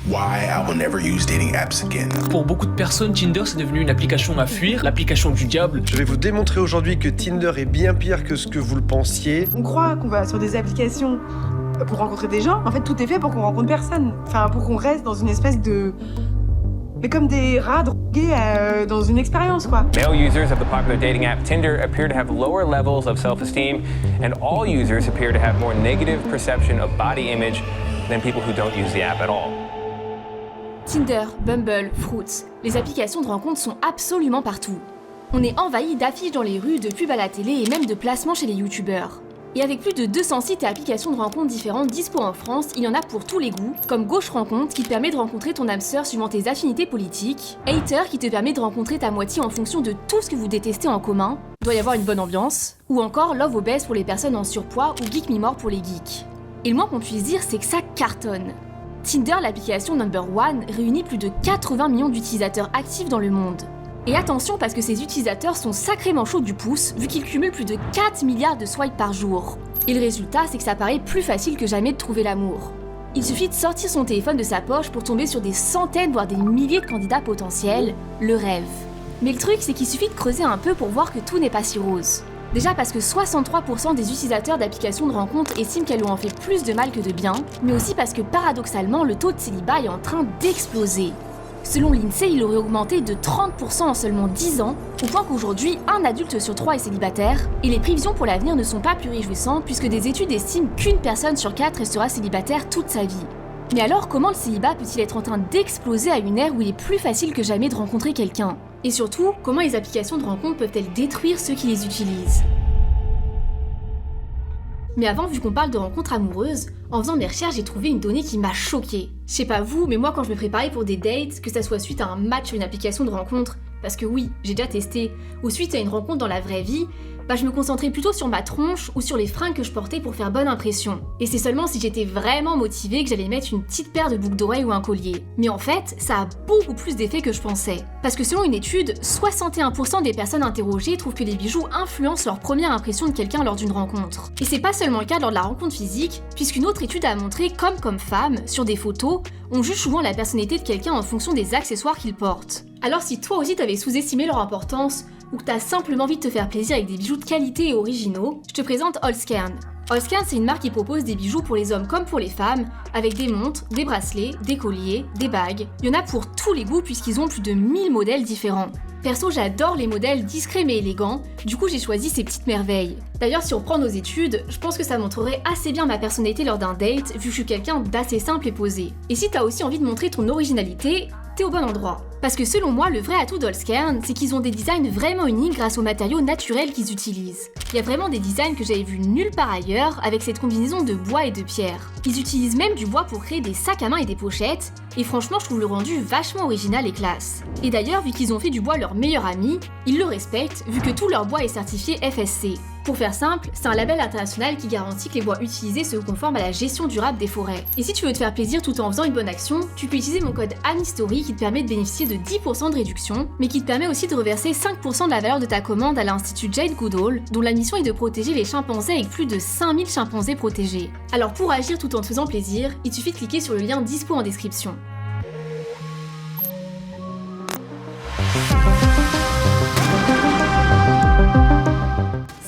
why I will never use dating apps again. Pour beaucoup de personnes, Tinder c'est devenu une application à fuir, l'application du diable. Je vais vous démontrer aujourd'hui que Tinder est bien pire que ce que vous le pensiez. On croit qu'on va sur des applications pour rencontrer des gens. En fait, tout est fait pour qu'on rencontre personne. Enfin, pour qu'on reste dans une espèce de... Mais comme des rats drogués dans une expérience, quoi. Male users of the popular dating app Tinder appear to have lower levels of self-esteem, and all users appear to have more negative perception of body image than people who don't use the app at all. Tinder, Bumble, Fruits, les applications de rencontres sont absolument partout. On est envahi d'affiches dans les rues, de pubs à la télé et même de placements chez les youtubeurs. Et avec plus de 200 sites et applications de rencontres différentes dispo en France, il y en a pour tous les goûts, comme Gauche Rencontre qui te permet de rencontrer ton âme sœur suivant tes affinités politiques, Hater qui te permet de rencontrer ta moitié en fonction de tout ce que vous détestez en commun, doit y avoir une bonne ambiance, ou encore Love Obèse pour les personnes en surpoids ou Geek Me More pour les geeks. Et le moins qu'on puisse dire, c'est que ça cartonne. Tinder, l'application number one, réunit plus de 80 millions d'utilisateurs actifs dans le monde. Et attention parce que ces utilisateurs sont sacrément chauds du pouce vu qu'ils cumulent plus de 4 milliards de swipes par jour. Et le résultat, c'est que ça paraît plus facile que jamais de trouver l'amour. Il suffit de sortir son téléphone de sa poche pour tomber sur des centaines voire des milliers de candidats potentiels, le rêve. Mais le truc, c'est qu'il suffit de creuser un peu pour voir que tout n'est pas si rose. Déjà parce que 63% des utilisateurs d'applications de rencontres estiment qu'elles lui ont fait plus de mal que de bien, mais aussi parce que paradoxalement, le taux de célibat est en train d'exploser. Selon l'INSEE, il aurait augmenté de 30% en seulement 10 ans, au point qu'aujourd'hui, un adulte sur 3 est célibataire, et les prévisions pour l'avenir ne sont pas plus réjouissantes puisque des études estiment qu'une personne sur 4 restera célibataire toute sa vie. Mais alors, comment le célibat peut-il être en train d'exploser à une ère où il est plus facile que jamais de rencontrer quelqu'un ? Et surtout, comment les applications de rencontre peuvent-elles détruire ceux qui les utilisent ? Mais avant, vu qu'on parle de rencontres amoureuses, en faisant mes recherches, j'ai trouvé une donnée qui m'a choquée. Je sais pas vous, mais moi quand je me préparais pour des dates, que ça soit suite à un match sur une application de rencontre, parce que oui, j'ai déjà testé, ou suite à une rencontre dans la vraie vie, je me concentrais plutôt sur ma tronche ou sur les fringues que je portais pour faire bonne impression. Et c'est seulement si j'étais vraiment motivée que j'allais mettre une petite paire de boucles d'oreilles ou un collier. Mais en fait, ça a beaucoup plus d'effet que je pensais. Parce que selon une étude, 61% des personnes interrogées trouvent que les bijoux influencent leur première impression de quelqu'un lors d'une rencontre. Et c'est pas seulement le cas lors de la rencontre physique, puisqu'une autre étude a montré qu'hommes comme femmes, sur des photos, on juge souvent la personnalité de quelqu'un en fonction des accessoires qu'il porte. Alors si toi aussi t'avais sous-estimé leur importance, ou que t'as simplement envie de te faire plaisir avec des bijoux de qualité et originaux, je te présente Holzkern. Holzkern, c'est une marque qui propose des bijoux pour les hommes comme pour les femmes, avec des montres, des bracelets, des colliers, des bagues. Il y en a pour tous les goûts puisqu'ils ont plus de 1000 modèles différents. Perso, j'adore les modèles discrets mais élégants, du coup j'ai choisi ces petites merveilles. D'ailleurs, si on reprend nos études, je pense que ça montrerait assez bien ma personnalité lors d'un date, vu que je suis quelqu'un d'assez simple et posé. Et si t'as aussi envie de montrer ton originalité, t'es au bon endroit. Parce que selon moi, le vrai atout d'Holzkern, c'est qu'ils ont des designs vraiment uniques grâce aux matériaux naturels qu'ils utilisent. Il y a vraiment des designs que j'avais vus nulle part ailleurs avec cette combinaison de bois et de pierre. Ils utilisent même du bois pour créer des sacs à main et des pochettes, et franchement je trouve le rendu vachement original et classe. Et d'ailleurs, vu qu'ils ont fait du bois leur meilleur ami, ils le respectent vu que tout leur bois est certifié FSC. Pour faire simple, c'est un label international qui garantit que les bois utilisés se conforment à la gestion durable des forêts. Et si tu veux te faire plaisir tout en faisant une bonne action, tu peux utiliser mon code AMISTORY qui te permet de bénéficier de 10% de réduction, mais qui te permet aussi de reverser 5% de la valeur de ta commande à l'Institut Jane Goodall, dont la mission est de protéger les chimpanzés avec plus de 5000 chimpanzés protégés. Alors pour agir tout en te faisant plaisir, il suffit de cliquer sur le lien dispo en description.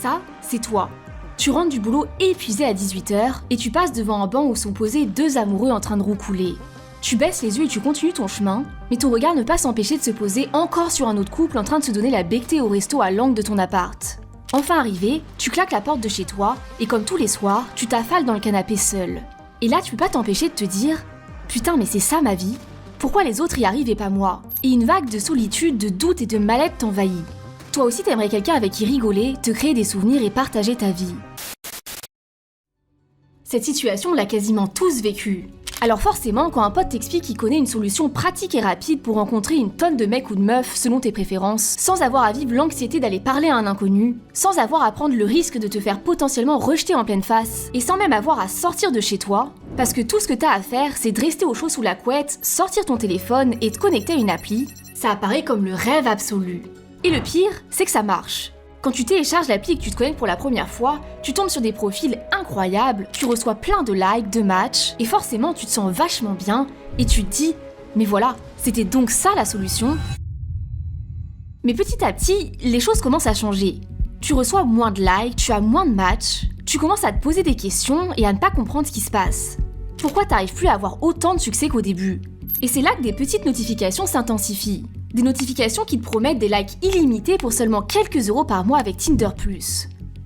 Ça, c'est toi. Tu rentres du boulot épuisé à 18h et tu passes devant un banc où sont posés deux amoureux en train de roucouler. Tu baisses les yeux et tu continues ton chemin, mais ton regard ne peut pas s'empêcher de se poser encore sur un autre couple en train de se donner la bectée au resto à l'angle de ton appart. Enfin arrivé, tu claques la porte de chez toi et comme tous les soirs, tu t'affales dans le canapé seul. Et là, tu peux pas t'empêcher de te dire « Putain, mais c'est ça ma vie ? Pourquoi les autres y arrivent et pas moi ?» Et une vague de solitude, de doute et de mal-être t'envahit. Toi aussi t'aimerais quelqu'un avec qui rigoler, te créer des souvenirs et partager ta vie. Cette situation, on l'a quasiment tous vécue. Alors forcément, quand un pote t'explique qu'il connaît une solution pratique et rapide pour rencontrer une tonne de mecs ou de meufs selon tes préférences, sans avoir à vivre l'anxiété d'aller parler à un inconnu, sans avoir à prendre le risque de te faire potentiellement rejeter en pleine face, et sans même avoir à sortir de chez toi, parce que tout ce que t'as à faire, c'est de rester au chaud sous la couette, sortir ton téléphone et te connecter à une appli, ça apparaît comme le rêve absolu. Et le pire, c'est que ça marche. Quand tu télécharges l'appli et que tu te connectes pour la première fois, tu tombes sur des profils incroyables, tu reçois plein de likes, de matchs, et forcément tu te sens vachement bien, et tu te dis « mais voilà, c'était donc ça la solution ?» Mais petit à petit, les choses commencent à changer. Tu reçois moins de likes, tu as moins de matchs, tu commences à te poser des questions et à ne pas comprendre ce qui se passe. Pourquoi t'arrives plus à avoir autant de succès qu'au début? Et c'est là que des petites notifications s'intensifient. Des notifications qui te promettent des likes illimités pour seulement quelques euros par mois avec Tinder+.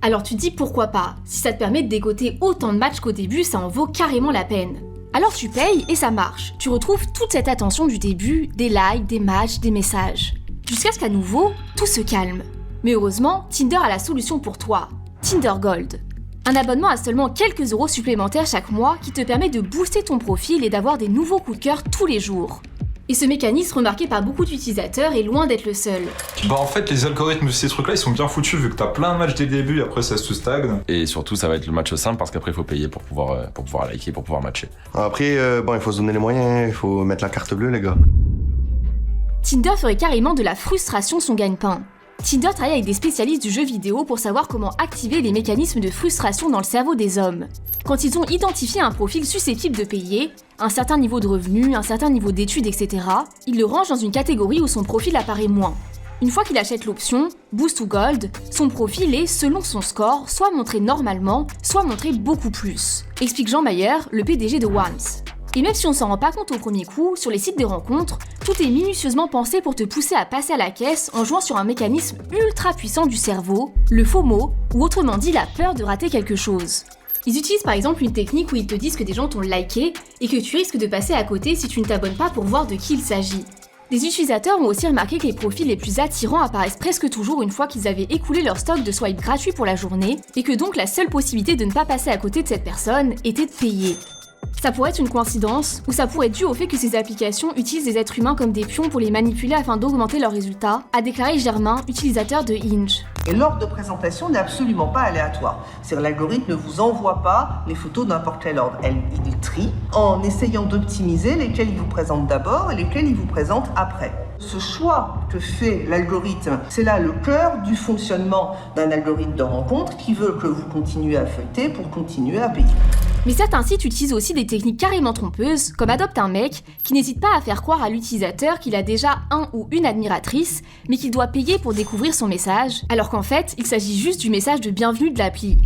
Alors tu te dis pourquoi pas, si ça te permet de dégoter autant de matchs qu'au début, ça en vaut carrément la peine. Alors tu payes et ça marche, tu retrouves toute cette attention du début, des likes, des matchs, des messages. Jusqu'à ce qu'à nouveau, tout se calme. Mais heureusement, Tinder a la solution pour toi, Tinder Gold. Un abonnement à seulement quelques euros supplémentaires chaque mois qui te permet de booster ton profil et d'avoir des nouveaux coups de cœur tous les jours. Et ce mécanisme remarqué par beaucoup d'utilisateurs est loin d'être le seul. Bah en fait les algorithmes de ces trucs là ils sont bien foutus vu que t'as plein de matchs dès le début et après ça se stagne. Et surtout ça va être le match simple parce qu'après il faut payer pour pouvoir liker, pour pouvoir matcher. Après, il faut se donner les moyens, il faut mettre la carte bleue les gars. Tinder ferait carrément de la frustration son gagne-pain. Tinder travaille avec des spécialistes du jeu vidéo pour savoir comment activer les mécanismes de frustration dans le cerveau des hommes. Quand ils ont identifié un profil susceptible de payer, un certain niveau de revenus, un certain niveau d'études, etc., ils le rangent dans une catégorie où son profil apparaît moins. Une fois qu'il achète l'option Boost ou Gold, son profil est, selon son score, soit montré normalement, soit montré beaucoup plus, explique Jean Mayer, le PDG de Once. Et même si on s'en rend pas compte au premier coup, sur les sites des rencontres, tout est minutieusement pensé pour te pousser à passer à la caisse en jouant sur un mécanisme ultra puissant du cerveau, le FOMO, ou autrement dit la peur de rater quelque chose. Ils utilisent par exemple une technique où ils te disent que des gens t'ont liké et que tu risques de passer à côté si tu ne t'abonnes pas pour voir de qui il s'agit. Des utilisateurs ont aussi remarqué que les profils les plus attirants apparaissent presque toujours une fois qu'ils avaient écoulé leur stock de swipe gratuit pour la journée et que donc la seule possibilité de ne pas passer à côté de cette personne était de payer. Ça pourrait être une coïncidence, ou ça pourrait être dû au fait que ces applications utilisent des êtres humains comme des pions pour les manipuler afin d'augmenter leurs résultats, a déclaré Germain, utilisateur de Hinge. Et l'ordre de présentation n'est absolument pas aléatoire. C'est-à-dire l'algorithme ne vous envoie pas les photos n'importe quel ordre. Il trie en essayant d'optimiser lesquelles il vous présente d'abord et lesquelles il vous présente après. Ce choix que fait l'algorithme, c'est là le cœur du fonctionnement d'un algorithme de rencontre qui veut que vous continuez à feuilleter pour continuer à payer. Mais certains sites utilisent aussi des techniques carrément trompeuses, comme Adopte un mec, qui n'hésite pas à faire croire à l'utilisateur qu'il a déjà un ou une admiratrice, mais qu'il doit payer pour découvrir son message, alors qu'en fait, il s'agit juste du message de bienvenue de l'appli.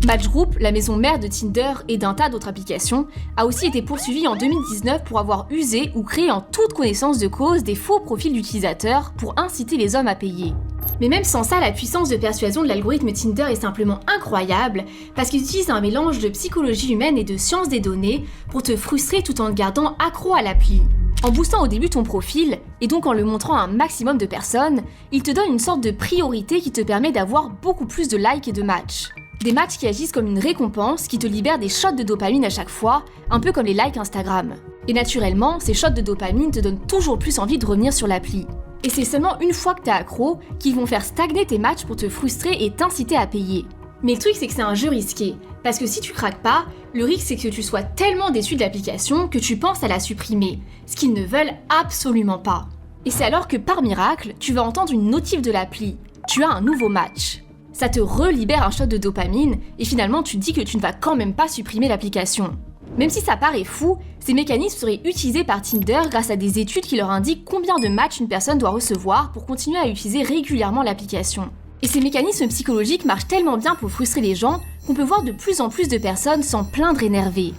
Match Group, la maison mère de Tinder et d'un tas d'autres applications, a aussi été poursuivi en 2019 pour avoir usé ou créé en toute connaissance de cause des faux profils d'utilisateurs pour inciter les hommes à payer. Mais même sans ça, la puissance de persuasion de l'algorithme Tinder est simplement incroyable parce qu'il utilise un mélange de psychologie humaine et de science des données pour te frustrer tout en te gardant accro à l'appli. En boostant au début ton profil, et donc en le montrant à un maximum de personnes, il te donne une sorte de priorité qui te permet d'avoir beaucoup plus de likes et de matchs. Des matchs qui agissent comme une récompense qui te libèrent des shots de dopamine à chaque fois, un peu comme les likes Instagram. Et naturellement, ces shots de dopamine te donnent toujours plus envie de revenir sur l'appli. Et c'est seulement une fois que t'es accro qu'ils vont faire stagner tes matchs pour te frustrer et t'inciter à payer. Mais le truc c'est que c'est un jeu risqué, parce que si tu craques pas, le risque c'est que tu sois tellement déçu de l'application que tu penses à la supprimer, ce qu'ils ne veulent absolument pas. Et c'est alors que par miracle, tu vas entendre une notif de l'appli. Tu as un nouveau match. Ça te relibère un shot de dopamine et finalement tu te dis que tu ne vas quand même pas supprimer l'application. Même si ça paraît fou, ces mécanismes seraient utilisés par Tinder grâce à des études qui leur indiquent combien de matchs une personne doit recevoir pour continuer à utiliser régulièrement l'application. Et ces mécanismes psychologiques marchent tellement bien pour frustrer les gens qu'on peut voir de plus en plus de personnes s'en plaindre énervées.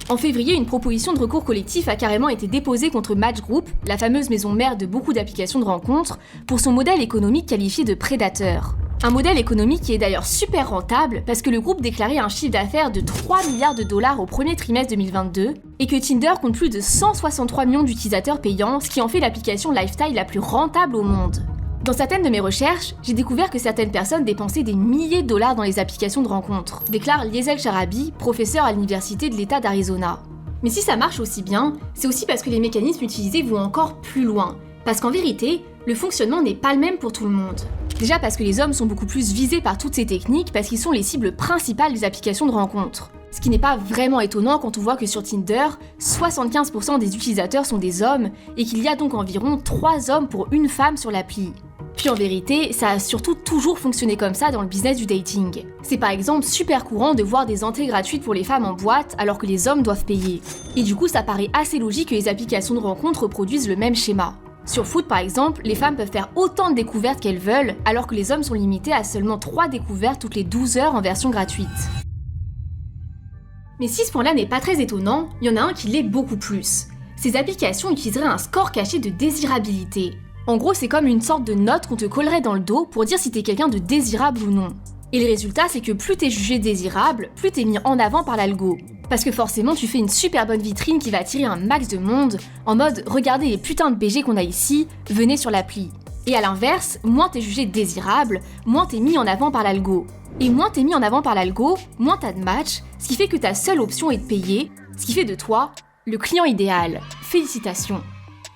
En février, une proposition de recours collectif a carrément été déposée contre Match Group, la fameuse maison mère de beaucoup d'applications de rencontres, pour son modèle économique qualifié de prédateur. Un modèle économique qui est d'ailleurs super rentable parce que le groupe déclarait un chiffre d'affaires de 3 milliards de dollars au premier trimestre 2022 et que Tinder compte plus de 163 millions d'utilisateurs payants, ce qui en fait l'application lifestyle la plus rentable au monde. Dans certaines de mes recherches, j'ai découvert que certaines personnes dépensaient des milliers de dollars dans les applications de rencontres, déclare Liesel Charabi, professeur à l'université de l'État d'Arizona. Mais si ça marche aussi bien, c'est aussi parce que les mécanismes utilisés vont encore plus loin. Parce qu'en vérité, le fonctionnement n'est pas le même pour tout le monde. Déjà parce que les hommes sont beaucoup plus visés par toutes ces techniques parce qu'ils sont les cibles principales des applications de rencontres. Ce qui n'est pas vraiment étonnant quand on voit que sur Tinder, 75% des utilisateurs sont des hommes et qu'il y a donc environ 3 hommes pour une femme sur l'appli. Puis en vérité, ça a surtout toujours fonctionné comme ça dans le business du dating. C'est par exemple super courant de voir des entrées gratuites pour les femmes en boîte alors que les hommes doivent payer. Et du coup, ça paraît assez logique que les applications de rencontres reproduisent le même schéma. Sur Foot par exemple, les femmes peuvent faire autant de découvertes qu'elles veulent, alors que les hommes sont limités à seulement 3 découvertes toutes les 12 heures en version gratuite. Mais si ce point-là n'est pas très étonnant, il y en a un qui l'est beaucoup plus. Ces applications utiliseraient un score caché de désirabilité. En gros, c'est comme une sorte de note qu'on te collerait dans le dos pour dire si t'es quelqu'un de désirable ou non. Et le résultat, c'est que plus t'es jugé désirable, plus t'es mis en avant par l'algo. Parce que forcément, tu fais une super bonne vitrine qui va attirer un max de monde, en mode « regardez les putains de BG qu'on a ici, venez sur l'appli ». Et à l'inverse, moins t'es jugé désirable, moins t'es mis en avant par l'algo. Et moins t'es mis en avant par l'algo, moins t'as de match, ce qui fait que ta seule option est de payer, ce qui fait de toi le client idéal. Félicitations.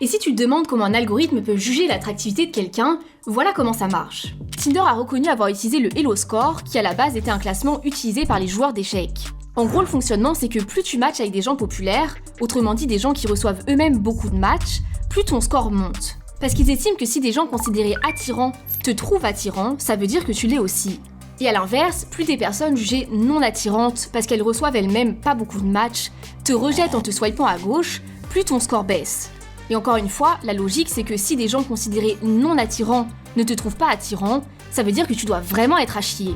Et si tu te demandes comment un algorithme peut juger l'attractivité de quelqu'un, voilà comment ça marche. Tinder a reconnu avoir utilisé le Elo Score, qui à la base était un classement utilisé par les joueurs d'échecs. En gros, le fonctionnement, c'est que plus tu matches avec des gens populaires, autrement dit des gens qui reçoivent eux-mêmes beaucoup de matchs, plus ton score monte. Parce qu'ils estiment que si des gens considérés attirants te trouvent attirant, ça veut dire que tu l'es aussi. Et à l'inverse, plus des personnes jugées non attirantes, parce qu'elles reçoivent elles-mêmes pas beaucoup de matchs, te rejettent en te swipant à gauche, plus ton score baisse. Et encore une fois, la logique c'est que si des gens considérés non attirants ne te trouvent pas attirant, ça veut dire que tu dois vraiment être à chier.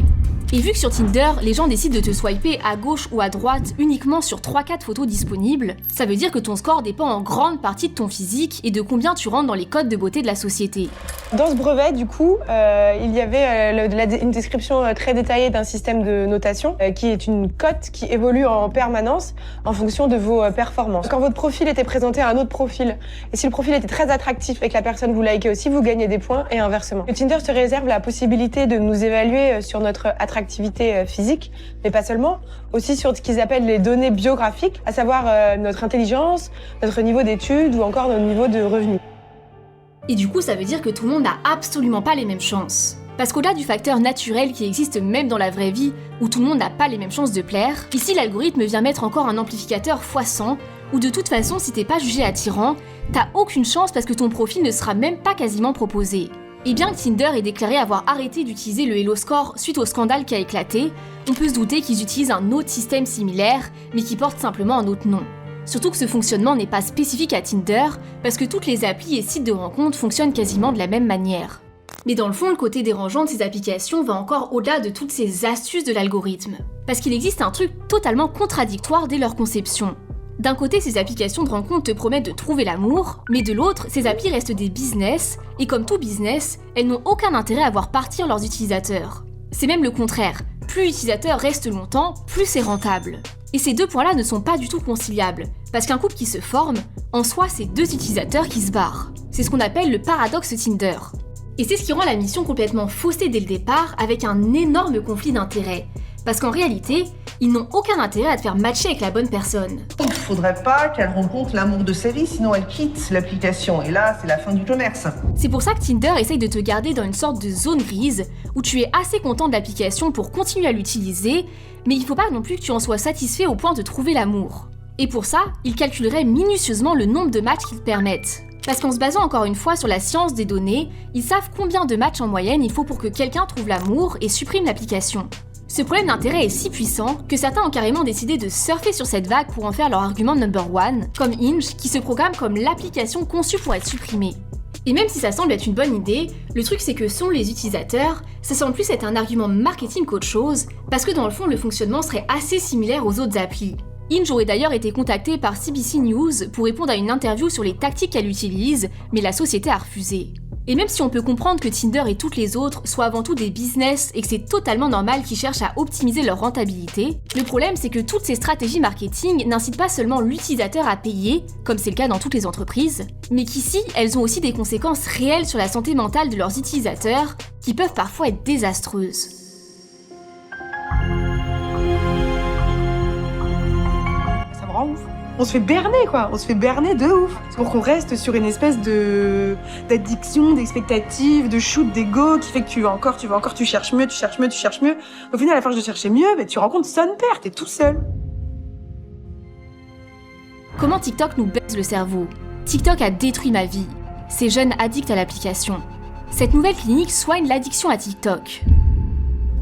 Et vu que sur Tinder, les gens décident de te swiper à gauche ou à droite uniquement sur 3-4 photos disponibles, ça veut dire que ton score dépend en grande partie de ton physique et de combien tu rentres dans les codes de beauté de la société. Dans ce brevet, du coup, il y avait une description très détaillée d'un système de notation qui est une cote qui évolue en permanence en fonction de vos performances. Quand votre profil était présenté à un autre profil, et si le profil était très attractif et que la personne vous likait aussi, vous gagnez des points et inversement. Le Tinder se réserve la possibilité de nous évaluer sur notre attractivité physique, mais pas seulement, aussi sur ce qu'ils appellent les données biographiques, à savoir notre intelligence, notre niveau d'études ou encore notre niveau de revenus. Et du coup, ça veut dire que tout le monde n'a absolument pas les mêmes chances. Parce qu'au-delà du facteur naturel qui existe même dans la vraie vie, où tout le monde n'a pas les mêmes chances de plaire, ici l'algorithme vient mettre encore un amplificateur x100, où de toute façon, si t'es pas jugé attirant, t'as aucune chance parce que ton profil ne sera même pas quasiment proposé. Et bien que Tinder ait déclaré avoir arrêté d'utiliser le Elo Score suite au scandale qui a éclaté, on peut se douter qu'ils utilisent un autre système similaire, mais qui porte simplement un autre nom. Surtout que ce fonctionnement n'est pas spécifique à Tinder, parce que toutes les applis et sites de rencontres fonctionnent quasiment de la même manière. Mais dans le fond, le côté dérangeant de ces applications va encore au-delà de toutes ces astuces de l'algorithme. Parce qu'il existe un truc totalement contradictoire dès leur conception. D'un côté, ces applications de rencontres te promettent de trouver l'amour, mais de l'autre, ces applis restent des business, et comme tout business, elles n'ont aucun intérêt à voir partir leurs utilisateurs. C'est même le contraire. Plus l'utilisateur reste longtemps, plus c'est rentable. Et ces deux points-là ne sont pas du tout conciliables, parce qu'un couple qui se forme, en soi, c'est deux utilisateurs qui se barrent. C'est ce qu'on appelle le paradoxe Tinder. Et c'est ce qui rend la mission complètement faussée dès le départ, avec un énorme conflit d'intérêts. Parce qu'en réalité, ils n'ont aucun intérêt à te faire matcher avec la bonne personne. Il ne faudrait pas qu'elle rencontre l'amour de sa vie, sinon elle quitte l'application. Et là, c'est la fin du commerce. C'est pour ça que Tinder essaye de te garder dans une sorte de zone grise, où tu es assez content de l'application pour continuer à l'utiliser, mais il faut pas non plus que tu en sois satisfait au point de trouver l'amour. Et pour ça, ils calculeraient minutieusement le nombre de matchs qu'ils te permettent. Parce qu'en se basant encore une fois sur la science des données, ils savent combien de matchs en moyenne il faut pour que quelqu'un trouve l'amour et supprime l'application. Ce problème d'intérêt est si puissant que certains ont carrément décidé de surfer sur cette vague pour en faire leur argument number one, comme Hinge, qui se programme comme l'application conçue pour être supprimée. Et même si ça semble être une bonne idée, le truc c'est que selon les utilisateurs, ça semble plus être un argument marketing qu'autre chose, parce que dans le fond le fonctionnement serait assez similaire aux autres applis. Hinge aurait d'ailleurs été contacté par CBC News pour répondre à une interview sur les tactiques qu'elle utilise, mais la société a refusé. Et même si on peut comprendre que Tinder et toutes les autres soient avant tout des business et que c'est totalement normal qu'ils cherchent à optimiser leur rentabilité, le problème c'est que toutes ces stratégies marketing n'incitent pas seulement l'utilisateur à payer, comme c'est le cas dans toutes les entreprises, mais qu'ici elles ont aussi des conséquences réelles sur la santé mentale de leurs utilisateurs, qui peuvent parfois être désastreuses. Ça me rend ouf. On se fait berner, quoi. On se fait berner de ouf. C'est pour qu'on reste sur une espèce d'addiction, d'expectative, de shoot d'ego qui fait que tu vas encore, tu cherches mieux. Au final, à la force de chercher mieux, tu rencontres son père, t'es tout seul. Comment TikTok nous baise le cerveau ? TikTok a détruit ma vie. Ces jeunes addicts à l'application. Cette nouvelle clinique soigne l'addiction à TikTok.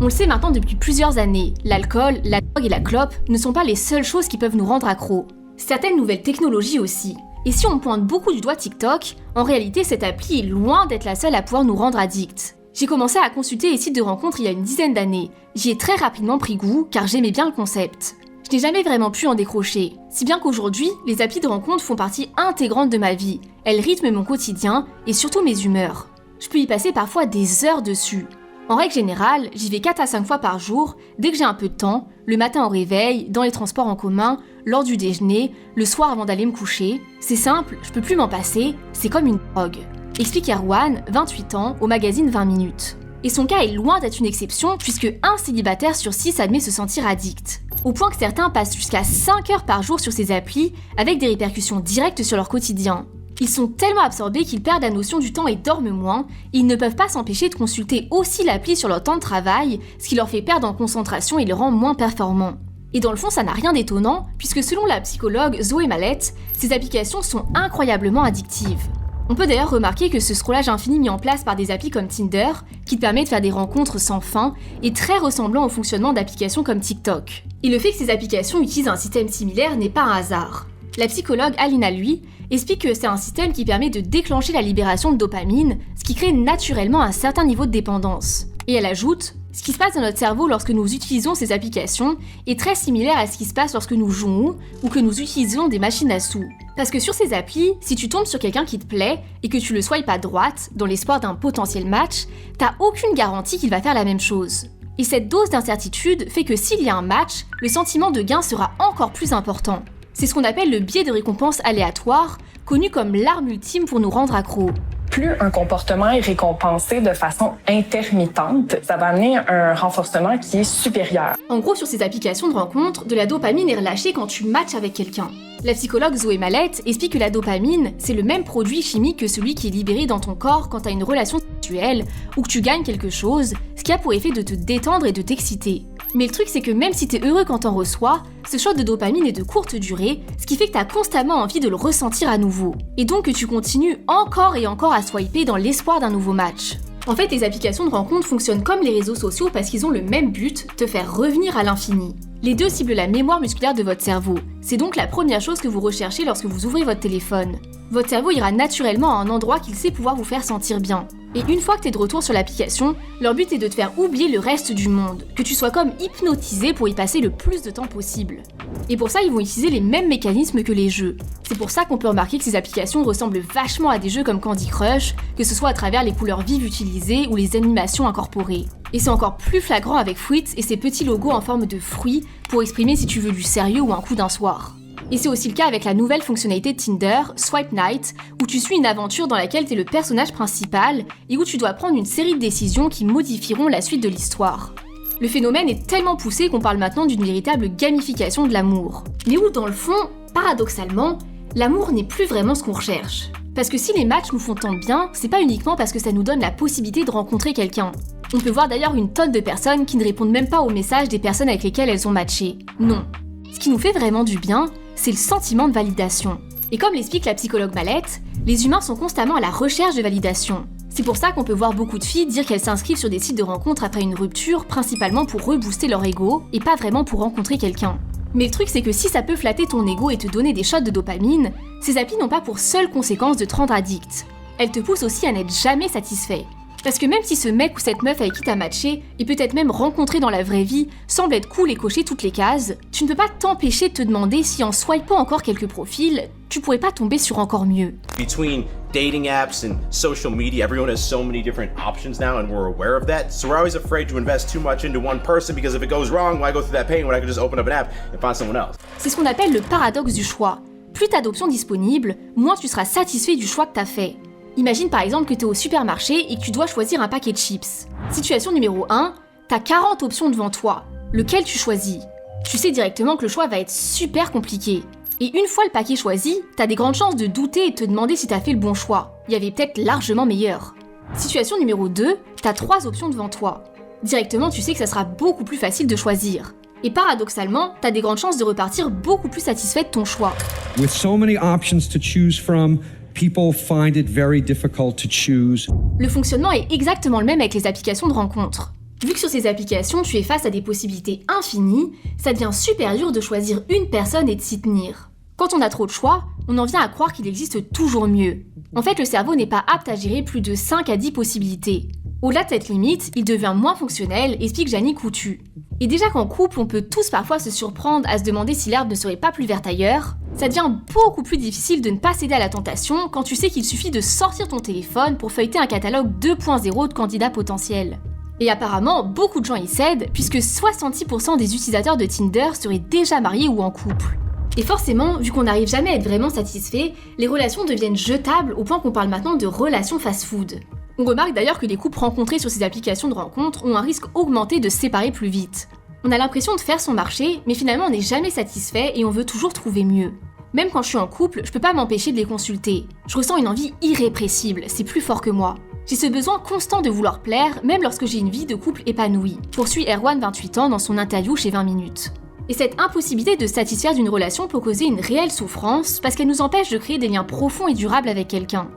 On le sait maintenant depuis plusieurs années, l'alcool, la drogue et la clope ne sont pas les seules choses qui peuvent nous rendre accros. Certaines nouvelles technologies aussi. Et si on pointe beaucoup du doigt TikTok, en réalité cette appli est loin d'être la seule à pouvoir nous rendre addicts. J'ai commencé à consulter les sites de rencontres il y a une dizaine d'années. J'y ai très rapidement pris goût car j'aimais bien le concept. Je n'ai jamais vraiment pu en décrocher, si bien qu'aujourd'hui, les applis de rencontres font partie intégrante de ma vie. Elles rythment mon quotidien et surtout mes humeurs. Je peux y passer parfois des heures dessus. En règle générale, j'y vais 4 à 5 fois par jour, dès que j'ai un peu de temps, le matin au réveil, dans les transports en commun, lors du déjeuner, le soir avant d'aller me coucher. C'est simple, je peux plus m'en passer, c'est comme une drogue. Explique Erwan, 28 ans, au magazine 20 minutes. Et son cas est loin d'être une exception puisque un célibataire sur 6 admet se sentir addict. Au point que certains passent jusqu'à 5 heures par jour sur ces applis avec des répercussions directes sur leur quotidien. Ils sont tellement absorbés qu'ils perdent la notion du temps et dorment moins, et ils ne peuvent pas s'empêcher de consulter aussi l'appli sur leur temps de travail, ce qui leur fait perdre en concentration et les rend moins performants. Et dans le fond, ça n'a rien d'étonnant, puisque selon la psychologue Zoé Mallette, ces applications sont incroyablement addictives. On peut d'ailleurs remarquer que ce scrollage infini mis en place par des applis comme Tinder, qui te permet de faire des rencontres sans fin, est très ressemblant au fonctionnement d'applications comme TikTok. Et le fait que ces applications utilisent un système similaire n'est pas un hasard. La psychologue Alina Lui explique que c'est un système qui permet de déclencher la libération de dopamine, ce qui crée naturellement un certain niveau de dépendance. Et elle ajoute, ce qui se passe dans notre cerveau lorsque nous utilisons ces applications est très similaire à ce qui se passe lorsque nous jouons ou que nous utilisons des machines à sous. Parce que sur ces applis, si tu tombes sur quelqu'un qui te plaît et que tu le swipes à droite, dans l'espoir d'un potentiel match, t'as aucune garantie qu'il va faire la même chose. Et cette dose d'incertitude fait que s'il y a un match, le sentiment de gain sera encore plus important. C'est ce qu'on appelle le biais de récompense aléatoire, connu comme l'arme ultime pour nous rendre accros. Plus un comportement est récompensé de façon intermittente, ça va amener un renforcement qui est supérieur. En gros, sur ces applications de rencontres, de la dopamine est relâchée quand tu matches avec quelqu'un. La psychologue Zoé Mallette explique que la dopamine, c'est le même produit chimique que celui qui est libéré dans ton corps quand tu as une relation sexuelle ou que tu gagnes quelque chose, ce qui a pour effet de te détendre et de t'exciter. Mais le truc, c'est que même si t'es heureux quand t'en reçois, ce shot de dopamine est de courte durée, ce qui fait que t'as constamment envie de le ressentir à nouveau. Et donc que tu continues encore et encore à swiper dans l'espoir d'un nouveau match. En fait, les applications de rencontres fonctionnent comme les réseaux sociaux parce qu'ils ont le même but, te faire revenir à l'infini. Les deux ciblent la mémoire musculaire de votre cerveau. C'est donc la première chose que vous recherchez lorsque vous ouvrez votre téléphone. Votre cerveau ira naturellement à un endroit qu'il sait pouvoir vous faire sentir bien. Et une fois que t'es de retour sur l'application, leur but est de te faire oublier le reste du monde, que tu sois comme hypnotisé pour y passer le plus de temps possible. Et pour ça, ils vont utiliser les mêmes mécanismes que les jeux. C'est pour ça qu'on peut remarquer que ces applications ressemblent vachement à des jeux comme Candy Crush, que ce soit à travers les couleurs vives utilisées ou les animations incorporées. Et c'est encore plus flagrant avec Fruits et ses petits logos en forme de fruits pour exprimer si tu veux du sérieux ou un coup d'un soir. Et c'est aussi le cas avec la nouvelle fonctionnalité de Tinder, Swipe Night, où tu suis une aventure dans laquelle tu es le personnage principal et où tu dois prendre une série de décisions qui modifieront la suite de l'histoire. Le phénomène est tellement poussé qu'on parle maintenant d'une véritable gamification de l'amour. Mais où dans le fond, paradoxalement, l'amour n'est plus vraiment ce qu'on recherche. Parce que si les matchs nous font tant de bien, c'est pas uniquement parce que ça nous donne la possibilité de rencontrer quelqu'un. On peut voir d'ailleurs une tonne de personnes qui ne répondent même pas aux messages des personnes avec lesquelles elles ont matché. Non. Ce qui nous fait vraiment du bien, c'est le sentiment de validation. Et comme l'explique la psychologue Mallette, les humains sont constamment à la recherche de validation. C'est pour ça qu'on peut voir beaucoup de filles dire qu'elles s'inscrivent sur des sites de rencontres après une rupture, principalement pour rebooster leur ego, et pas vraiment pour rencontrer quelqu'un. Mais le truc, c'est que si ça peut flatter ton ego et te donner des shots de dopamine, ces applis n'ont pas pour seule conséquence de te rendre addict. Elles te poussent aussi à n'être jamais satisfait. Parce que même si ce mec ou cette meuf avec qui t'as matché, et peut-être même rencontré dans la vraie vie, semble être cool et cocher toutes les cases, tu ne peux pas t'empêcher de te demander si en swipant encore quelques profils, tu pourrais pas tomber sur encore mieux. Between dating apps and social media, everyone has so many different options now and we're aware of that. So we're always afraid to invest too much into one person because if it goes wrong, why go through that pain when I could just open up an app and find someone else? C'est ce qu'on appelle le paradoxe du choix. Plus t'as d'options disponibles, moins tu seras satisfait du choix que t'as fait. Imagine par exemple que t'es au supermarché et que tu dois choisir un paquet de chips. Situation numéro 1, t'as 40 options devant toi. Lequel tu choisis? Tu sais directement que le choix va être super compliqué. Et une fois le paquet choisi, t'as des grandes chances de douter et de te demander si t'as fait le bon choix. Il y avait peut-être largement meilleur. Situation numéro 2, t'as 3 options devant toi. Directement, tu sais que ça sera beaucoup plus facile de choisir. Et paradoxalement, t'as des grandes chances de repartir beaucoup plus satisfait de ton choix. With so many options to choose from, people find it very difficult to choose. Le fonctionnement est exactement le même avec les applications de rencontres. Vu que sur ces applications, tu es face à des possibilités infinies, ça devient super dur de choisir une personne et de s'y tenir. Quand on a trop de choix, on en vient à croire qu'il existe toujours mieux. En fait, le cerveau n'est pas apte à gérer plus de 5 à 10 possibilités. Au-delà de cette limite, il devient moins fonctionnel, explique Jannie Coutu. Et déjà qu'en couple, on peut tous parfois se surprendre à se demander si l'herbe ne serait pas plus verte ailleurs, ça devient beaucoup plus difficile de ne pas céder à la tentation quand tu sais qu'il suffit de sortir ton téléphone pour feuilleter un catalogue 2.0 de candidats potentiels. Et apparemment, beaucoup de gens y cèdent, puisque 66% des utilisateurs de Tinder seraient déjà mariés ou en couple. Et forcément, vu qu'on n'arrive jamais à être vraiment satisfait, les relations deviennent jetables au point qu'on parle maintenant de relations fast-food. On remarque d'ailleurs que les couples rencontrés sur ces applications de rencontres ont un risque augmenté de se séparer plus vite. On a l'impression de faire son marché, mais finalement on n'est jamais satisfait et on veut toujours trouver mieux. Même quand je suis en couple, je peux pas m'empêcher de les consulter. Je ressens une envie irrépressible, c'est plus fort que moi. J'ai ce besoin constant de vouloir plaire, même lorsque j'ai une vie de couple épanouie, poursuit Erwan, 28 ans, dans son interview chez 20 minutes. Et cette impossibilité de satisfaire d'une relation peut causer une réelle souffrance parce qu'elle nous empêche de créer des liens profonds et durables avec quelqu'un.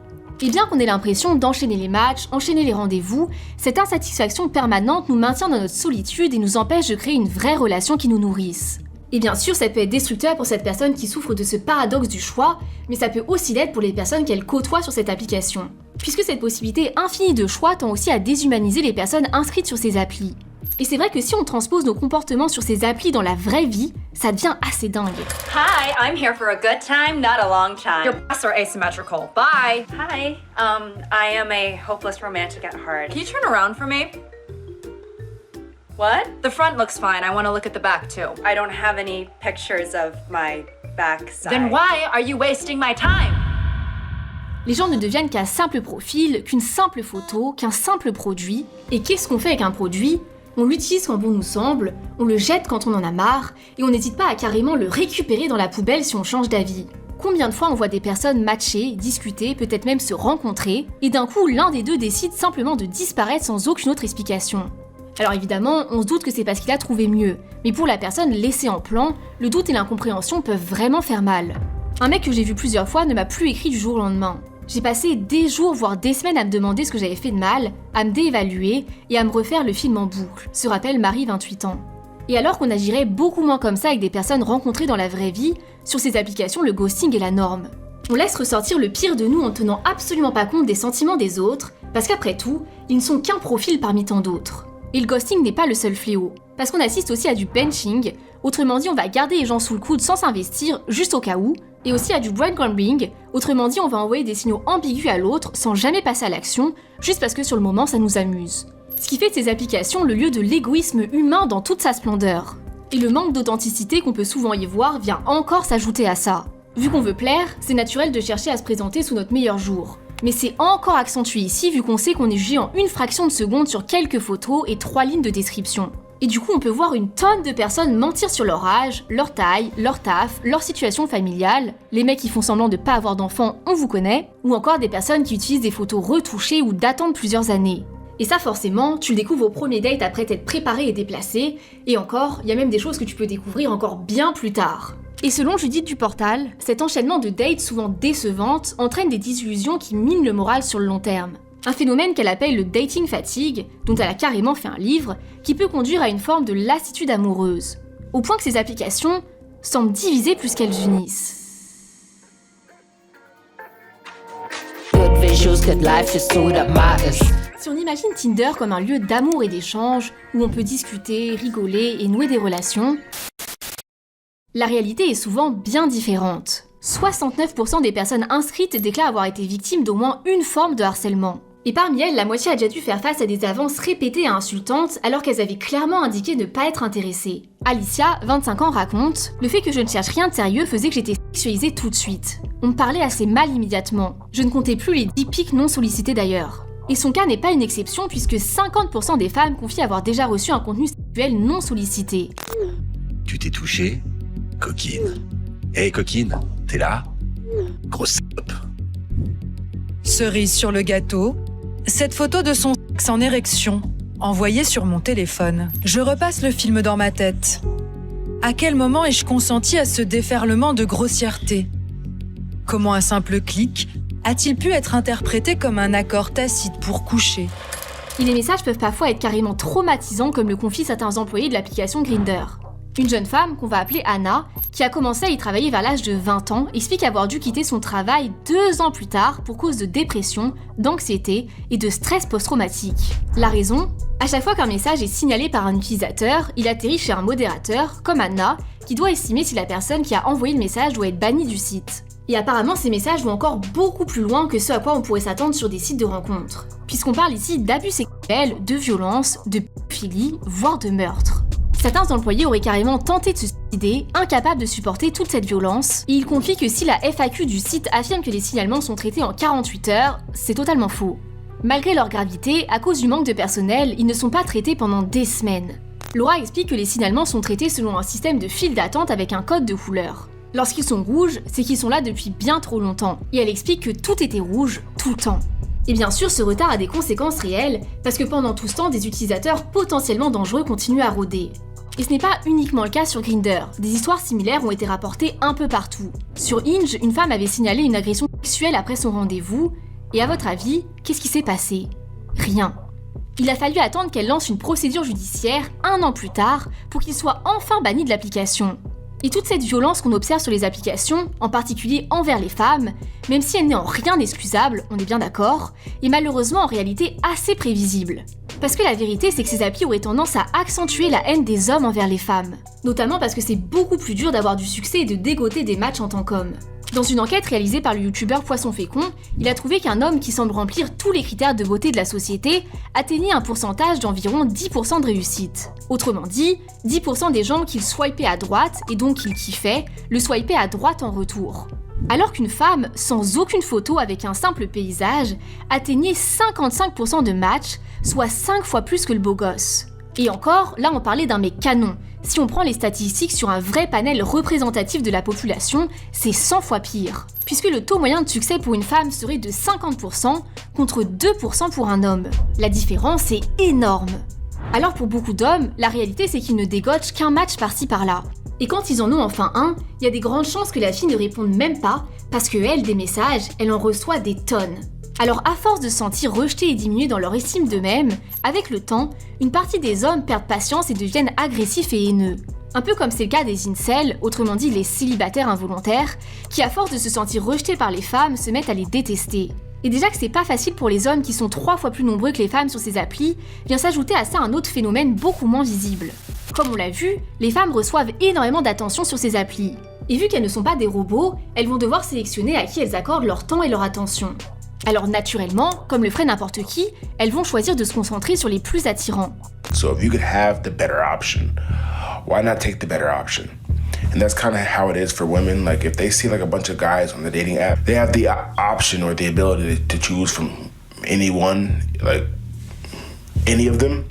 Et bien qu'on ait l'impression d'enchaîner les matchs, enchaîner les rendez-vous, cette insatisfaction permanente nous maintient dans notre solitude et nous empêche de créer une vraie relation qui nous nourrisse. Et bien sûr, ça peut être destructeur pour cette personne qui souffre de ce paradoxe du choix, mais ça peut aussi l'être pour les personnes qu'elle côtoie sur cette application. Puisque cette possibilité infinie de choix tend aussi à déshumaniser les personnes inscrites sur ces applis. Et c'est vrai que si on transpose nos comportements sur ces applis dans la vraie vie, ça devient assez dingue. Hi, I'm here for a good time, not a long time. Your breasts are asymmetrical. Bye. Hi. I am a hopeless romantic at heart. Can you turn around for me? What? The front looks fine. I want to look at the back too. I don't have any pictures of my backside. Then why are you wasting my time? Les gens ne deviennent qu'un simple profil, qu'une simple photo, qu'un simple produit. Et qu'est-ce qu'on fait avec un produit ? On l'utilise quand bon nous semble, on le jette quand on en a marre, et on n'hésite pas à carrément le récupérer dans la poubelle si on change d'avis. Combien de fois on voit des personnes matcher, discuter, peut-être même se rencontrer, et d'un coup l'un des deux décide simplement de disparaître sans aucune autre explication. Alors évidemment, on se doute que c'est parce qu'il a trouvé mieux, mais pour la personne laissée en plan, le doute et l'incompréhension peuvent vraiment faire mal. Un mec que j'ai vu plusieurs fois ne m'a plus écrit du jour au lendemain. J'ai passé des jours, voire des semaines à me demander ce que j'avais fait de mal, à me déévaluer et à me refaire le film en boucle, se rappelle Marie, 28 ans. Et alors qu'on agirait beaucoup moins comme ça avec des personnes rencontrées dans la vraie vie, sur ces applications, le ghosting est la norme. On laisse ressortir le pire de nous en tenant absolument pas compte des sentiments des autres, parce qu'après tout, ils ne sont qu'un profil parmi tant d'autres. Et le ghosting n'est pas le seul fléau, parce qu'on assiste aussi à du benching, autrement dit on va garder les gens sous le coude sans s'investir, juste au cas où, et aussi à du breadcrumbing, autrement dit on va envoyer des signaux ambigus à l'autre sans jamais passer à l'action, juste parce que sur le moment ça nous amuse. Ce qui fait de ces applications le lieu de l'égoïsme humain dans toute sa splendeur. Et le manque d'authenticité qu'on peut souvent y voir vient encore s'ajouter à ça. Vu qu'on veut plaire, c'est naturel de chercher à se présenter sous notre meilleur jour. Mais c'est encore accentué ici vu qu'on sait qu'on est jugé en une fraction de seconde sur quelques photos et 3 lignes de description. Et du coup, on peut voir une tonne de personnes mentir sur leur âge, leur taille, leur taf, leur situation familiale, les mecs qui font semblant de pas avoir d'enfants, on vous connaît, ou encore des personnes qui utilisent des photos retouchées ou datant de plusieurs années. Et ça forcément, tu le découvres au premier date après t'être préparé et déplacé, et encore, il y a même des choses que tu peux découvrir encore bien plus tard. Et selon Judith Duportal, cet enchaînement de dates souvent décevantes entraîne des désillusions qui minent le moral sur le long terme. Un phénomène qu'elle appelle le dating fatigue, dont elle a carrément fait un livre, qui peut conduire à une forme de lassitude amoureuse. Au point que ces applications semblent diviser plus qu'elles unissent. Si on imagine Tinder comme un lieu d'amour et d'échange, où on peut discuter, rigoler et nouer des relations, la réalité est souvent bien différente. 69% des personnes inscrites déclarent avoir été victimes d'au moins une forme de harcèlement. Et parmi elles, la moitié a déjà dû faire face à des avances répétées et insultantes alors qu'elles avaient clairement indiqué ne pas être intéressées. Alicia, 25 ans, raconte « Le fait que je ne cherche rien de sérieux faisait que j'étais sexualisée tout de suite. On me parlait assez mal immédiatement. Je ne comptais plus les 10 pics non sollicités d'ailleurs. » Et son cas n'est pas une exception puisque 50% des femmes confient avoir déjà reçu un contenu sexuel non sollicité. Tu t'es touchée ? Coquine. Hey coquine, t'es là ? Grosse salope. Cerise sur le gâteau, cette photo de son sexe en érection, envoyée sur mon téléphone. Je repasse le film dans ma tête. À quel moment ai-je consenti à ce déferlement de grossièreté ? Comment un simple clic a-t-il pu être interprété comme un accord tacite pour coucher? Et les messages peuvent parfois être carrément traumatisants, comme le confient certains employés de l'application Grindr. Une jeune femme, qu'on va appeler Anna, qui a commencé à y travailler vers l'âge de 20 ans, explique avoir dû quitter son travail 2 ans plus tard pour cause de dépression, d'anxiété et de stress post-traumatique. La raison ? À chaque fois qu'un message est signalé par un utilisateur, il atterrit chez un modérateur, comme Anna, qui doit estimer si la personne qui a envoyé le message doit être bannie du site. Et apparemment, ces messages vont encore beaucoup plus loin que ce à quoi on pourrait s'attendre sur des sites de rencontres. Puisqu'on parle ici d'abus sexuels, de violence, de pédophilie, voire de meurtre. Certains employés auraient carrément tenté de se suicider, incapables de supporter toute cette violence, et il confie que si la FAQ du site affirme que les signalements sont traités en 48 heures, c'est totalement faux. Malgré leur gravité, à cause du manque de personnel, ils ne sont pas traités pendant des semaines. Laura explique que les signalements sont traités selon un système de file d'attente avec un code de couleur. Lorsqu'ils sont rouges, c'est qu'ils sont là depuis bien trop longtemps, et elle explique que tout était rouge, tout le temps. Et bien sûr, ce retard a des conséquences réelles, parce que pendant tout ce temps, des utilisateurs potentiellement dangereux continuent à rôder. Et ce n'est pas uniquement le cas sur Grindr, des histoires similaires ont été rapportées un peu partout. Sur Hinge, une femme avait signalé une agression sexuelle après son rendez-vous, et à votre avis, qu'est-ce qui s'est passé? Rien. Il a fallu attendre qu'elle lance une procédure judiciaire 1 an plus tard pour qu'il soit enfin banni de l'application. Et toute cette violence qu'on observe sur les applications, en particulier envers les femmes, même si elle n'est en rien excusable, on est bien d'accord, est malheureusement en réalité assez prévisible. Parce que la vérité, c'est que ces applis auraient tendance à accentuer la haine des hommes envers les femmes. Notamment parce que c'est beaucoup plus dur d'avoir du succès et de dégoter des matchs en tant qu'homme. Dans une enquête réalisée par le youtubeur Poisson Fécond, il a trouvé qu'un homme qui semble remplir tous les critères de beauté de la société atteignait un pourcentage d'environ 10% de réussite. Autrement dit, 10% des gens qu'il swipait à droite, et donc qu'il kiffait, le swipaient à droite en retour. Alors qu'une femme, sans aucune photo avec un simple paysage, atteignait 55% de matchs, soit 5 fois plus que le beau gosse. Et encore, là on parlait d'un mec canon. Si on prend les statistiques sur un vrai panel représentatif de la population, c'est 100 fois pire. Puisque le taux moyen de succès pour une femme serait de 50% contre 2% pour un homme. La différence est énorme. Alors pour beaucoup d'hommes, la réalité c'est qu'ils ne dégotent qu'un match par-ci par-là. Et quand ils en ont enfin un, il y a des grandes chances que la fille ne réponde même pas, parce que elle, des messages, elle en reçoit des tonnes. Alors à force de se sentir rejetés et diminués dans leur estime d'eux-mêmes, avec le temps, une partie des hommes perdent patience et deviennent agressifs et haineux. Un peu comme c'est le cas des incels, autrement dit les célibataires involontaires, qui à force de se sentir rejetés par les femmes se mettent à les détester. Et déjà que c'est pas facile pour les hommes qui sont 3 fois plus nombreux que les femmes sur ces applis, vient s'ajouter à ça un autre phénomène beaucoup moins visible. Comme on l'a vu, les femmes reçoivent énormément d'attention sur ces applis. Et vu qu'elles ne sont pas des robots, elles vont devoir sélectionner à qui elles accordent leur temps et leur attention. Alors naturellement, comme le ferait n'importe qui, elles vont choisir de se concentrer sur les plus attirants. So if you could have the better option, why not take the better option? And that's kind of how it is for women. Like if they see like a bunch of guys on the dating app, they have the option or the ability to choose from anyone, like any of them.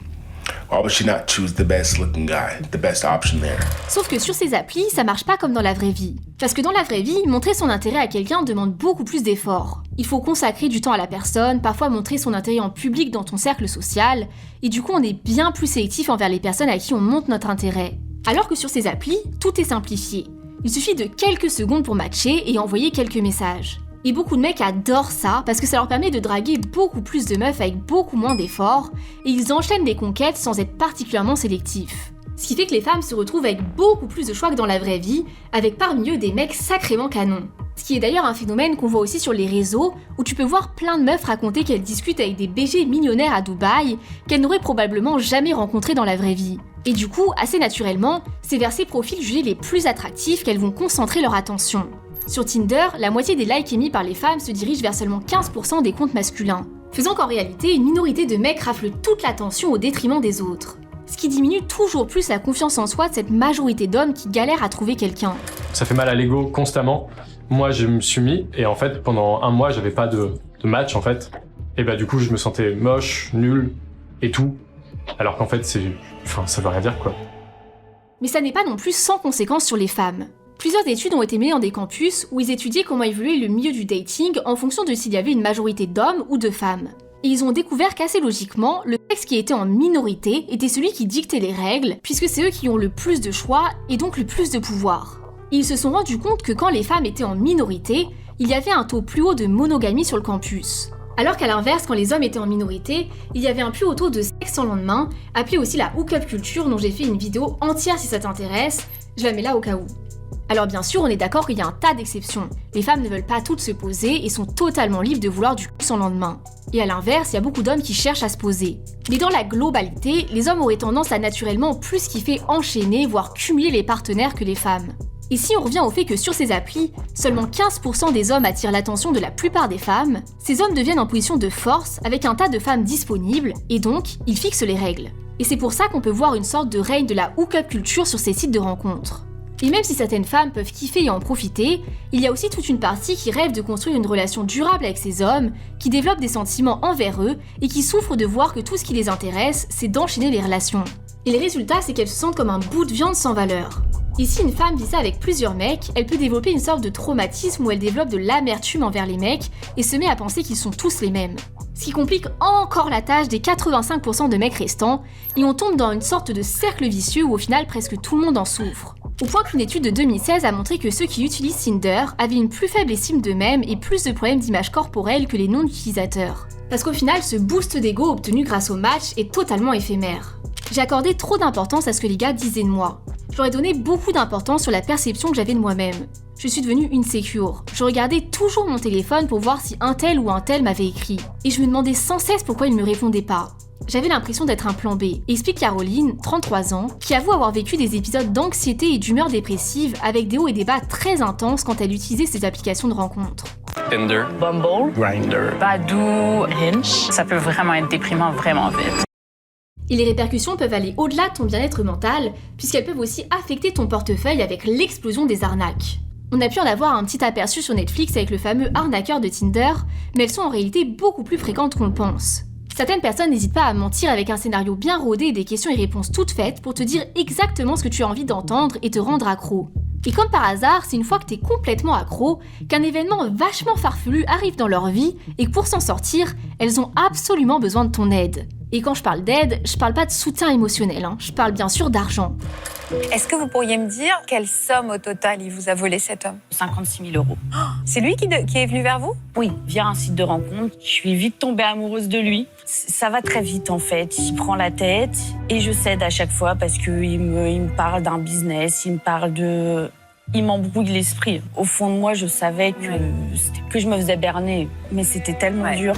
Why would she not choose the best looking guy, the best option there? Sauf que sur ces applis, ça marche pas comme dans la vraie vie. Parce que dans la vraie vie, montrer son intérêt à quelqu'un demande beaucoup plus d'efforts. Il faut consacrer du temps à la personne, parfois montrer son intérêt en public dans ton cercle social, et du coup on est bien plus sélectif envers les personnes à qui on montre notre intérêt. Alors que sur ces applis, tout est simplifié. Il suffit de quelques secondes pour matcher et envoyer quelques messages. Et beaucoup de mecs adorent ça parce que ça leur permet de draguer beaucoup plus de meufs avec beaucoup moins d'efforts, et ils enchaînent les conquêtes sans être particulièrement sélectifs. Ce qui fait que les femmes se retrouvent avec beaucoup plus de choix que dans la vraie vie, avec parmi eux des mecs sacrément canons. Ce qui est d'ailleurs un phénomène qu'on voit aussi sur les réseaux, où tu peux voir plein de meufs raconter qu'elles discutent avec des BG millionnaires à Dubaï, qu'elles n'auraient probablement jamais rencontrés dans la vraie vie. Et du coup, assez naturellement, c'est vers ces profils jugés les plus attractifs qu'elles vont concentrer leur attention. Sur Tinder, la moitié des likes émis par les femmes se dirigent vers seulement 15% des comptes masculins, faisant qu'en réalité, une minorité de mecs rafle toute l'attention au détriment des autres. Ce qui diminue toujours plus la confiance en soi de cette majorité d'hommes qui galèrent à trouver quelqu'un. Ça fait mal à l'ego constamment. Moi, je me suis mis, et en fait, pendant 1 mois, j'avais pas de match, en fait. Et bah du coup, je me sentais moche, nul, et tout. Alors qu'en fait, ça veut rien dire, quoi. Mais ça n'est pas non plus sans conséquences sur les femmes. Plusieurs études ont été menées dans des campus où ils étudiaient comment évoluer le milieu du dating en fonction de s'il y avait une majorité d'hommes ou de femmes. Et ils ont découvert qu'assez logiquement, le sexe qui était en minorité était celui qui dictait les règles, puisque c'est eux qui ont le plus de choix et donc le plus de pouvoir. Et ils se sont rendus compte que quand les femmes étaient en minorité, il y avait un taux plus haut de monogamie sur le campus. Alors qu'à l'inverse, quand les hommes étaient en minorité, il y avait un plus haut taux de sexe sans lendemain, appelé aussi la hook-up culture dont j'ai fait une vidéo entière si ça t'intéresse, je la mets là au cas où. Alors bien sûr, on est d'accord qu'il y a un tas d'exceptions. Les femmes ne veulent pas toutes se poser et sont totalement libres de vouloir du cul sans lendemain. Et à l'inverse, il y a beaucoup d'hommes qui cherchent à se poser. Mais dans la globalité, les hommes auraient tendance à naturellement plus kiffer enchaîner, voire cumuler les partenaires que les femmes. Et si on revient au fait que sur ces applis, seulement 15% des hommes attirent l'attention de la plupart des femmes, ces hommes deviennent en position de force avec un tas de femmes disponibles, et donc, ils fixent les règles. Et c'est pour ça qu'on peut voir une sorte de règne de la hook-up culture sur ces sites de rencontres. Et même si certaines femmes peuvent kiffer et en profiter, il y a aussi toute une partie qui rêve de construire une relation durable avec ces hommes, qui développent des sentiments envers eux, et qui souffrent de voir que tout ce qui les intéresse, c'est d'enchaîner les relations. Et le résultat, c'est qu'elles se sentent comme un bout de viande sans valeur. Et si une femme vit ça avec plusieurs mecs, elle peut développer une sorte de traumatisme où elle développe de l'amertume envers les mecs et se met à penser qu'ils sont tous les mêmes. Ce qui complique encore la tâche des 85% de mecs restants, et on tombe dans une sorte de cercle vicieux où au final presque tout le monde en souffre. Au point qu'une étude de 2016 a montré que ceux qui utilisent Tinder avaient une plus faible estime d'eux-mêmes et plus de problèmes d'image corporelle que les non-utilisateurs. Parce qu'au final, ce boost d'ego obtenu grâce au match est totalement éphémère. J'ai accordé trop d'importance à ce que les gars disaient de moi. J'aurais donné beaucoup d'importance sur la perception que j'avais de moi-même. Je suis devenue insécure. Je regardais toujours mon téléphone pour voir si un tel ou un tel m'avait écrit. Et je me demandais sans cesse pourquoi il ne me répondait pas. J'avais l'impression d'être un plan B, explique Caroline, 33 ans, qui avoue avoir vécu des épisodes d'anxiété et d'humeur dépressive avec des hauts et des bas très intenses quand elle utilisait ces applications de rencontres. Tinder, Bumble, Grindr, Badoo, Hinge, ça peut vraiment être déprimant vraiment vite. Et les répercussions peuvent aller au-delà de ton bien-être mental, puisqu'elles peuvent aussi affecter ton portefeuille avec l'explosion des arnaques. On a pu en avoir un petit aperçu sur Netflix avec le fameux arnaqueur de Tinder, mais elles sont en réalité beaucoup plus fréquentes qu'on le pense. Certaines personnes n'hésitent pas à mentir avec un scénario bien rodé et des questions et réponses toutes faites pour te dire exactement ce que tu as envie d'entendre et te rendre accro. Et comme par hasard, c'est une fois que t'es complètement accro, qu'un événement vachement farfelu arrive dans leur vie et que pour s'en sortir, elles ont absolument besoin de ton aide. Et quand je parle d'aide, je parle pas de soutien émotionnel, je parle bien sûr d'argent. Est-ce que vous pourriez me dire quelle somme au total il vous a volé cet homme ? 56 000 euros. C'est lui qui est venu vers vous ? Oui, via un site de rencontre. Je suis vite tombée amoureuse de lui. Ça va très vite en fait. Il prend la tête et je cède à chaque fois parce qu'il me parle d'un business, il m'embrouille l'esprit. Au fond de moi, je savais que je me faisais berner, mais c'était tellement dur.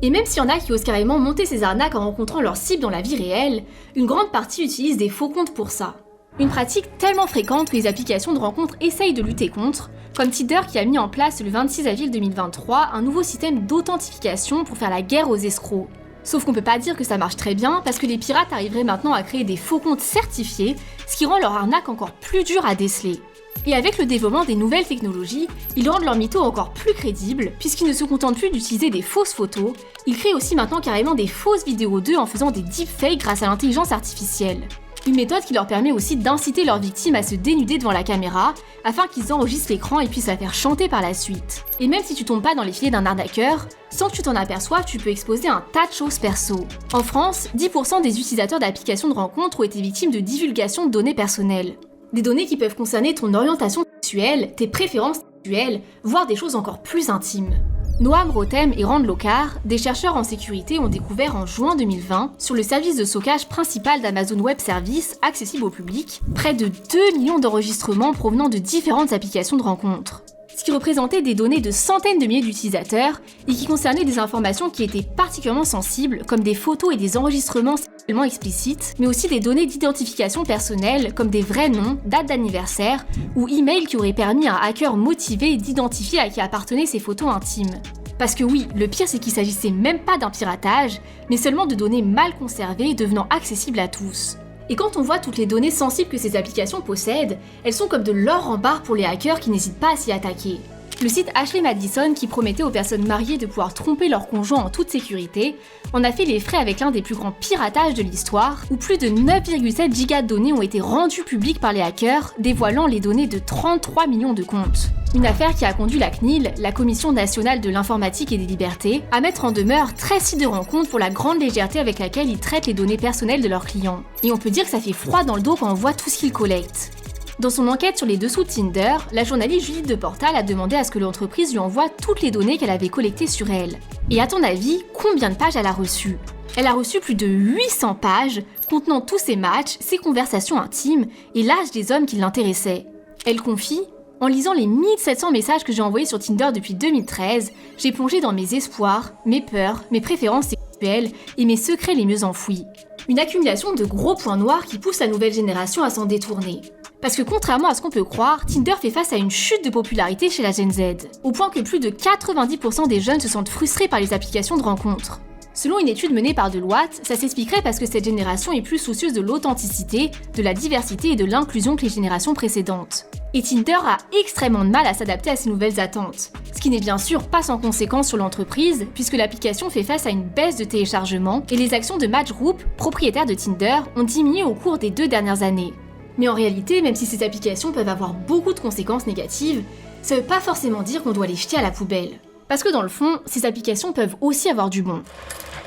Et même s'il y en a qui osent carrément monter ces arnaques en rencontrant leur cible dans la vie réelle, une grande partie utilise des faux comptes pour ça. Une pratique tellement fréquente que les applications de rencontres essayent de lutter contre, comme Tinder qui a mis en place le 26 avril 2023 un nouveau système d'authentification pour faire la guerre aux escrocs. Sauf qu'on peut pas dire que ça marche très bien parce que les pirates arriveraient maintenant à créer des faux comptes certifiés, ce qui rend leur arnaque encore plus dure à déceler. Et avec le développement des nouvelles technologies, ils rendent leur mytho encore plus crédible, puisqu'ils ne se contentent plus d'utiliser des fausses photos, ils créent aussi maintenant carrément des fausses vidéos d'eux en faisant des deepfakes grâce à l'intelligence artificielle. Une méthode qui leur permet aussi d'inciter leurs victimes à se dénuder devant la caméra, afin qu'ils enregistrent l'écran et puissent la faire chanter par la suite. Et même si tu tombes pas dans les filets d'un arnaqueur, sans que tu t'en aperçoives, tu peux exposer un tas de choses perso. En France, 10% des utilisateurs d'applications de rencontres ont été victimes de divulgation de données personnelles. Des données qui peuvent concerner ton orientation sexuelle, tes préférences sexuelles, voire des choses encore plus intimes. Noam Rotem et Rand Lokar, des chercheurs en sécurité, ont découvert en juin 2020, sur le service de stockage principal d'Amazon Web Services, accessible au public, près de 2 millions d'enregistrements provenant de différentes applications de rencontres. Ce qui représentait des données de centaines de milliers d'utilisateurs et qui concernait des informations qui étaient particulièrement sensibles, comme des photos et des enregistrements sexuellement explicites, mais aussi des données d'identification personnelle, comme des vrais noms, dates d'anniversaire, ou emails qui auraient permis à un hacker motivé d'identifier à qui appartenaient ces photos intimes. Parce que oui, le pire c'est qu'il s'agissait même pas d'un piratage, mais seulement de données mal conservées devenant accessibles à tous. Et quand on voit toutes les données sensibles que ces applications possèdent, elles sont comme de l'or en barre pour les hackers qui n'hésitent pas à s'y attaquer. Le site Ashley Madison, qui promettait aux personnes mariées de pouvoir tromper leur conjoint en toute sécurité, en a fait les frais avec l'un des plus grands piratages de l'histoire, où plus de 9,7 gigas de données ont été rendues publiques par les hackers, dévoilant les données de 33 millions de comptes. Une affaire qui a conduit la CNIL, la Commission nationale de l'informatique et des libertés, à mettre en demeure 13 sites de rencontres pour la grande légèreté avec laquelle ils traitent les données personnelles de leurs clients. Et on peut dire que ça fait froid dans le dos quand on voit tout ce qu'ils collectent. Dans son enquête sur les dessous de Tinder, la journaliste Judith de Portal a demandé à ce que l'entreprise lui envoie toutes les données qu'elle avait collectées sur elle. Et à ton avis, combien de pages elle a reçues ? Elle a reçu plus de 800 pages contenant tous ses matchs, ses conversations intimes et l'âge des hommes qui l'intéressaient. Elle confie « En lisant les 1700 messages que j'ai envoyés sur Tinder depuis 2013, j'ai plongé dans mes espoirs, mes peurs, mes préférences sexuelles et mes secrets les mieux enfouis. » Une accumulation de gros points noirs qui pousse la nouvelle génération à s'en détourner. Parce que contrairement à ce qu'on peut croire, Tinder fait face à une chute de popularité chez la Gen Z, au point que plus de 90% des jeunes se sentent frustrés par les applications de rencontres. Selon une étude menée par Deloitte, ça s'expliquerait parce que cette génération est plus soucieuse de l'authenticité, de la diversité et de l'inclusion que les générations précédentes. Et Tinder a extrêmement de mal à s'adapter à ces nouvelles attentes. Ce qui n'est bien sûr pas sans conséquence sur l'entreprise, puisque l'application fait face à une baisse de téléchargement et les actions de Match Group, propriétaires de Tinder, ont diminué au cours des 2 dernières années. Mais en réalité, même si ces applications peuvent avoir beaucoup de conséquences négatives, ça veut pas forcément dire qu'on doit les jeter à la poubelle. Parce que dans le fond, ces applications peuvent aussi avoir du bon.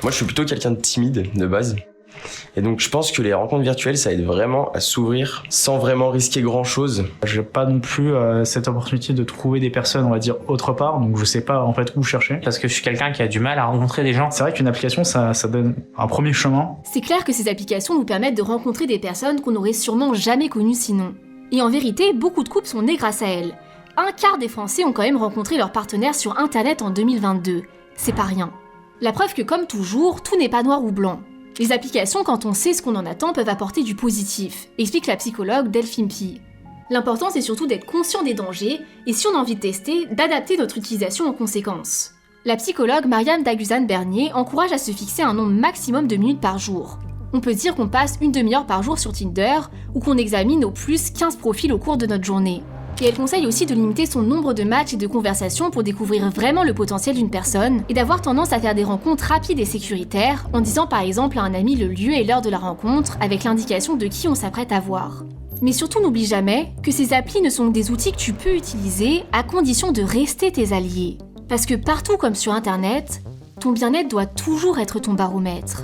Moi, je suis plutôt quelqu'un de timide, de base. Et donc, je pense que les rencontres virtuelles, ça aide vraiment à s'ouvrir sans vraiment risquer grand-chose. J'ai pas non plus cette opportunité de trouver des personnes, on va dire, autre part. Donc, je sais pas, en fait, où chercher. Parce que je suis quelqu'un qui a du mal à rencontrer des gens. C'est vrai qu'une application, ça donne un premier chemin. C'est clair que ces applications nous permettent de rencontrer des personnes qu'on n'aurait sûrement jamais connues sinon. Et en vérité, beaucoup de couples sont nés grâce à elles. 1/4 des Français ont quand même rencontré leur partenaire sur Internet en 2022. C'est pas rien. La preuve que, comme toujours, tout n'est pas noir ou blanc. Les applications, quand on sait ce qu'on en attend, peuvent apporter du positif, explique la psychologue Delphine Pi. L'important, c'est surtout d'être conscient des dangers et, si on a envie de tester, d'adapter notre utilisation en conséquence. La psychologue Mariam Daguzan-Bernier encourage à se fixer un nombre maximum de minutes par jour. On peut dire qu'on passe une demi-heure par jour sur Tinder ou qu'on examine au plus 15 profils au cours de notre journée. Et elle conseille aussi de limiter son nombre de matchs et de conversations pour découvrir vraiment le potentiel d'une personne et d'avoir tendance à faire des rencontres rapides et sécuritaires en disant par exemple à un ami le lieu et l'heure de la rencontre avec l'indication de qui on s'apprête à voir. Mais surtout n'oublie jamais que ces applis ne sont que des outils que tu peux utiliser à condition de rester tes alliés. Parce que partout comme sur Internet, ton bien-être doit toujours être ton baromètre.